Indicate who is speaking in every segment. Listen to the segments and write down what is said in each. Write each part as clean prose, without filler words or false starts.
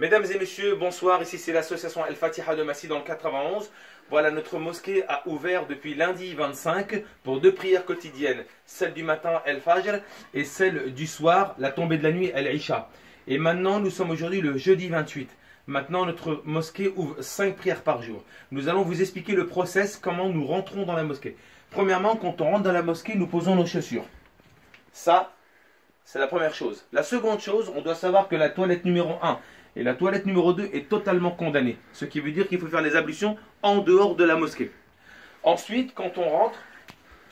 Speaker 1: Mesdames et messieurs, bonsoir. Ici c'est l'association El Fatiha de Massy dans le 91. Voilà, notre mosquée a ouvert depuis lundi 25 pour deux prières quotidiennes. Celle du matin, El Fajr, et celle du soir, la tombée de la nuit, El Isha. Et maintenant, nous sommes aujourd'hui le jeudi 28. Maintenant, notre mosquée ouvre 5 prières par jour. Nous allons vous expliquer le process, comment nous rentrons dans la mosquée. Premièrement, quand on rentre dans la mosquée, nous posons nos chaussures. Ça, c'est la première chose. La seconde chose, on doit savoir que la toilette numéro 1 et la toilette numéro 2 est totalement condamnée. Ce qui veut dire qu'il faut faire les ablutions en dehors de la mosquée. Ensuite, quand on rentre,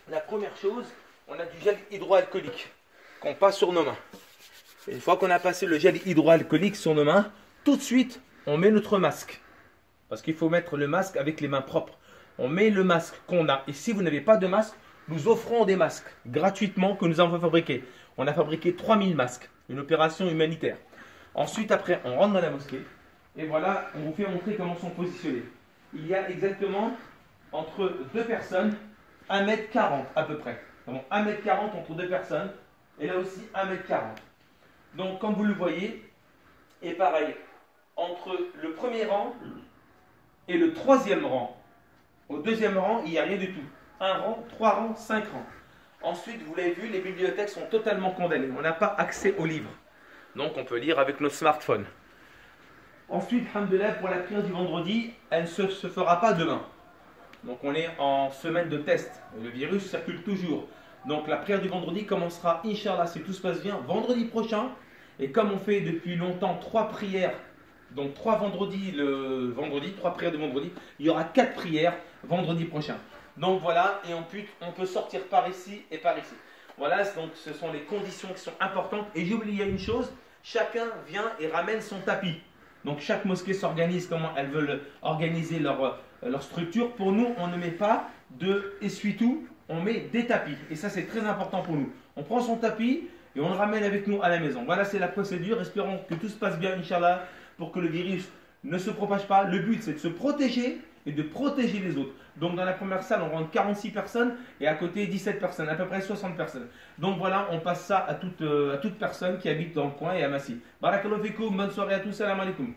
Speaker 1: la première chose, on a du gel hydroalcoolique qu'on passe sur nos mains. Et une fois qu'on a passé le gel hydroalcoolique sur nos mains, tout de suite, on met notre masque. Parce qu'il faut mettre le masque avec les mains propres. On met le masque qu'on a. Et si vous n'avez pas de masque, nous offrons des masques gratuitement que nous avons fabriqués. On a fabriqué 3000 masques, une opération humanitaire. Ensuite, après, on rentre dans la mosquée. Et voilà, on vous fait montrer comment sont positionnés. Il y a exactement entre deux personnes 1m40 à peu près. Donc 1m40 entre deux personnes. Et là aussi 1m40. Donc comme vous le voyez, et pareil, entre le premier rang et le troisième rang. Au deuxième rang, il n'y a rien du tout. Un rang, 3 rangs, 5 rangs. Ensuite, vous l'avez vu, les bibliothèques sont totalement condamnées. On n'a pas accès aux livres. Donc on peut lire avec nos smartphones. Ensuite, alhamdoulilah, pour la prière du vendredi, elle ne se fera pas demain. Donc on est en semaine de test. Le virus circule toujours. Donc la prière du vendredi commencera, Inch'Allah, si tout se passe bien, vendredi prochain. Et comme on fait depuis longtemps 3 prières, donc 3 vendredis le vendredi, 3 prières de vendredi, il y aura 4 prières vendredi prochain. Donc voilà, et on peut sortir par ici et par ici. Voilà, donc ce sont les conditions qui sont importantes. Et j'ai oublié une chose, chacun vient et ramène son tapis. Donc chaque mosquée s'organise comment elles veulent organiser leur structure. Pour nous, on ne met pas de essuie-tout, on met des tapis. Et ça, c'est très important pour nous. On prend son tapis et on le ramène avec nous à la maison. Voilà, c'est la procédure. Espérons que tout se passe bien, Inch'Allah, pour que le virus ne se propage pas. Le but, c'est de se protéger et de protéger les autres. Donc dans la première salle, on rentre 46 personnes et à côté 17 personnes, à peu près 60 personnes. Donc voilà, on passe ça à toute personne qui habite dans le coin et à Massy. Barakallahu fikoum, bonne soirée à tous, salam alaikum.